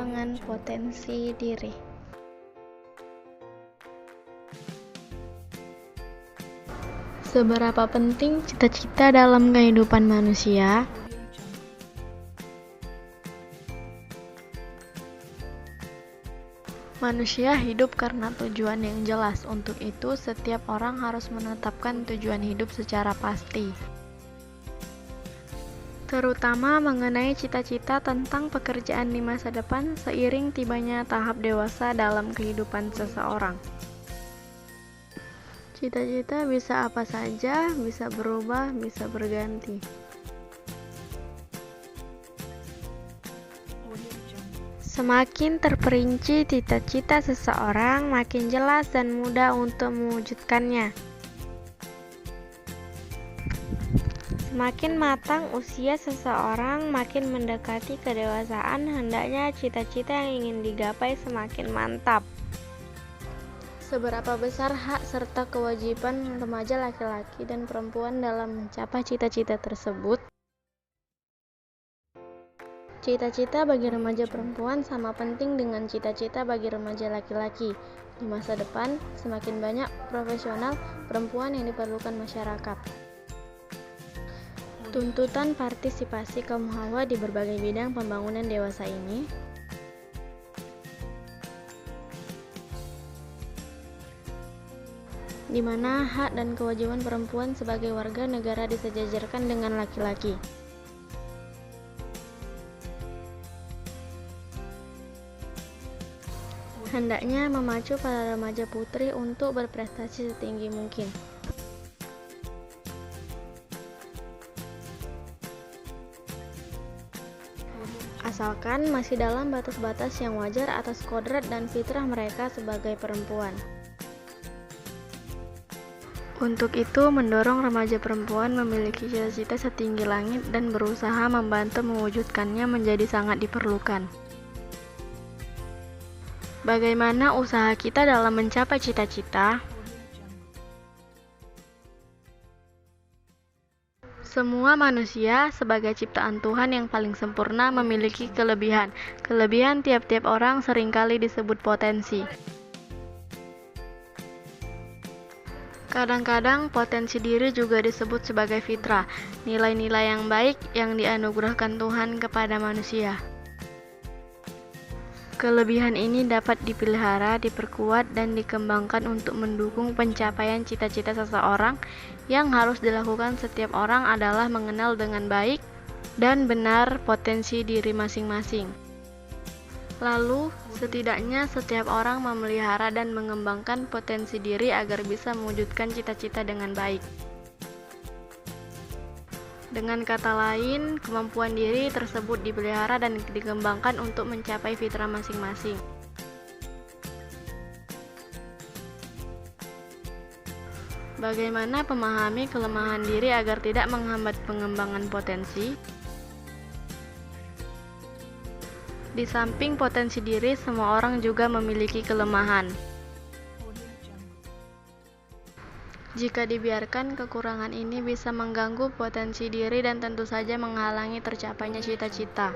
dengan potensi diri. Seberapa penting cita-cita dalam kehidupan manusia? Manusia hidup karena tujuan yang jelas. Untuk itu, setiap orang harus menetapkan tujuan hidup secara pasti. Terutama mengenai cita-cita tentang pekerjaan di masa depan seiring tibanya tahap dewasa dalam kehidupan seseorang. Cita-cita bisa apa saja, bisa berubah, bisa berganti. Semakin terperinci cita-cita seseorang, makin jelas dan mudah untuk mewujudkannya. Semakin matang usia seseorang, makin mendekati kedewasaan, hendaknya cita-cita yang ingin digapai semakin mantap. Seberapa besar hak serta kewajiban remaja laki-laki dan perempuan dalam mencapai cita-cita tersebut? Cita-cita bagi remaja perempuan sama penting dengan cita-cita bagi remaja laki-laki. Di masa depan, semakin banyak profesional perempuan yang diperlukan masyarakat. Tuntutan partisipasi kaum hawa di berbagai bidang pembangunan dewasa ini di mana hak dan kewajiban perempuan sebagai warga negara disejajarkan dengan laki-laki. Hendaknya memacu para remaja putri untuk berprestasi setinggi mungkin. Asalkan masih dalam batas-batas yang wajar atas kodrat dan fitrah mereka sebagai perempuan. Untuk itu, mendorong remaja perempuan memiliki cita-cita setinggi langit dan berusaha membantu mewujudkannya menjadi sangat diperlukan. Bagaimana usaha kita dalam mencapai cita-cita? Semua manusia sebagai ciptaan Tuhan yang paling sempurna memiliki kelebihan. Kelebihan tiap-tiap orang seringkali disebut potensi. Kadang-kadang potensi diri juga disebut sebagai fitrah, nilai-nilai yang baik yang dianugerahkan Tuhan kepada manusia. Kelebihan ini dapat dipelihara, diperkuat, dan dikembangkan untuk mendukung pencapaian cita-cita seseorang. Yang harus dilakukan setiap orang adalah mengenal dengan baik dan benar potensi diri masing-masing. Lalu, setidaknya setiap orang memelihara dan mengembangkan potensi diri agar bisa mewujudkan cita-cita dengan baik. Dengan kata lain, kemampuan diri tersebut dipelihara dan dikembangkan untuk mencapai fitrah masing-masing. Bagaimana memahami kelemahan diri agar tidak menghambat pengembangan potensi? Di samping potensi diri, semua orang juga memiliki kelemahan. Jika dibiarkan, kekurangan ini bisa mengganggu potensi diri dan tentu saja menghalangi tercapainya cita-cita.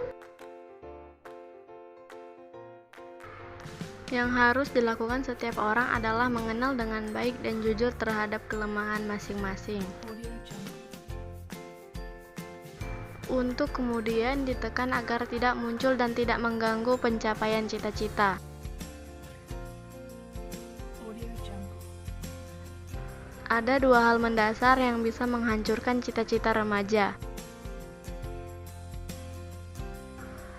Yang harus dilakukan setiap orang adalah mengenal dengan baik dan jujur terhadap kelemahan masing-masing. Untuk kemudian ditekan agar tidak muncul dan tidak mengganggu pencapaian cita-cita. Ada dua hal mendasar yang bisa menghancurkan cita-cita remaja.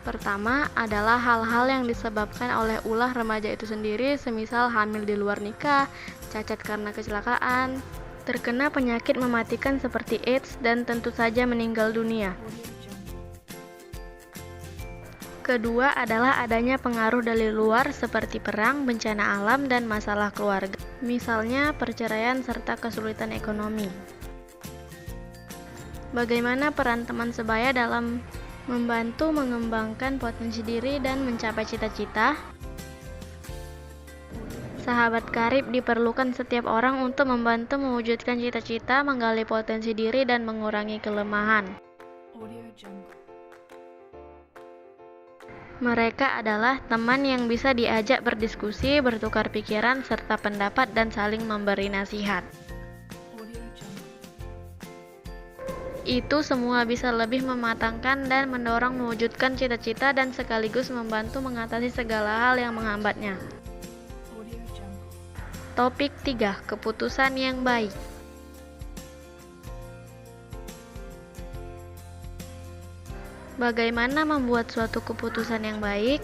Pertama adalah hal-hal yang disebabkan oleh ulah remaja itu sendiri, semisal hamil di luar nikah, cacat karena kecelakaan, terkena penyakit mematikan seperti AIDS, dan tentu saja meninggal dunia. Kedua adalah adanya pengaruh dari luar seperti perang, bencana alam, dan masalah keluarga, misalnya perceraian serta kesulitan ekonomi. Bagaimana peran teman sebaya dalam membantu mengembangkan potensi diri dan mencapai cita-cita? Sahabat karib diperlukan setiap orang untuk membantu mewujudkan cita-cita, menggali potensi diri, dan mengurangi kelemahan. Mereka adalah teman yang bisa diajak berdiskusi, bertukar pikiran, serta pendapat, dan saling memberi nasihat. Itu semua bisa lebih mematangkan dan mendorong mewujudkan cita-cita dan sekaligus membantu mengatasi segala hal yang menghambatnya. Topik 3. Keputusan yang baik. Bagaimana membuat suatu keputusan yang baik?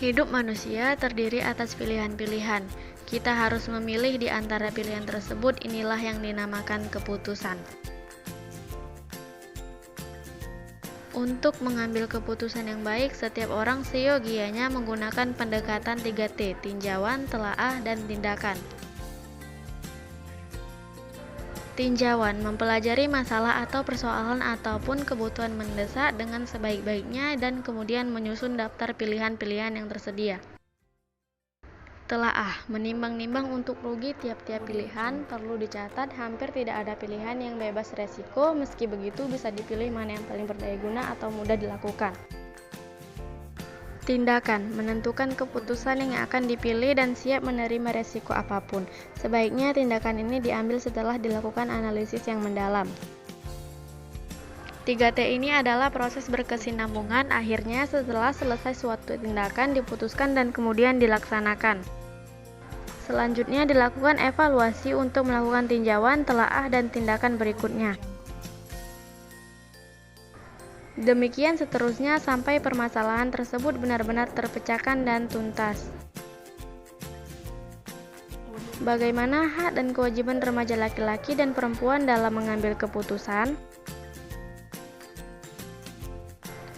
Hidup manusia terdiri atas pilihan-pilihan. Kita harus memilih di antara pilihan tersebut, inilah yang dinamakan keputusan. Untuk mengambil keputusan yang baik, setiap orang seyogianya menggunakan pendekatan 3T, tinjauan, telaah, dan tindakan. Tinjauan mempelajari masalah atau persoalan ataupun kebutuhan mendesak dengan sebaik-baiknya dan kemudian menyusun daftar pilihan-pilihan yang tersedia. Telaah menimbang-nimbang untuk rugi tiap-tiap pilihan, perlu dicatat hampir tidak ada pilihan yang bebas resiko, meski begitu bisa dipilih mana yang paling berdaya guna atau mudah dilakukan. Tindakan menentukan keputusan yang akan dipilih dan siap menerima resiko apapun. Sebaiknya tindakan ini diambil setelah dilakukan analisis yang mendalam. 3T ini adalah proses berkesinambungan, akhirnya setelah selesai suatu tindakan diputuskan dan kemudian dilaksanakan. Selanjutnya dilakukan evaluasi untuk melakukan tinjauan, telaah, dan tindakan berikutnya. Demikian seterusnya sampai permasalahan tersebut benar-benar terpecahkan dan tuntas. Bagaimana hak dan kewajiban remaja laki-laki dan perempuan dalam mengambil keputusan?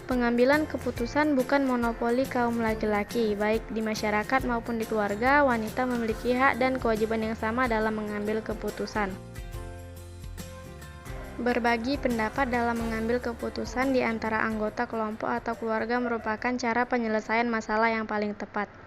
Pengambilan keputusan bukan monopoli kaum laki-laki, baik di masyarakat maupun di keluarga, wanita memiliki hak dan kewajiban yang sama dalam mengambil keputusan. Berbagi pendapat dalam mengambil keputusan di antara anggota kelompok atau keluarga merupakan cara penyelesaian masalah yang paling tepat.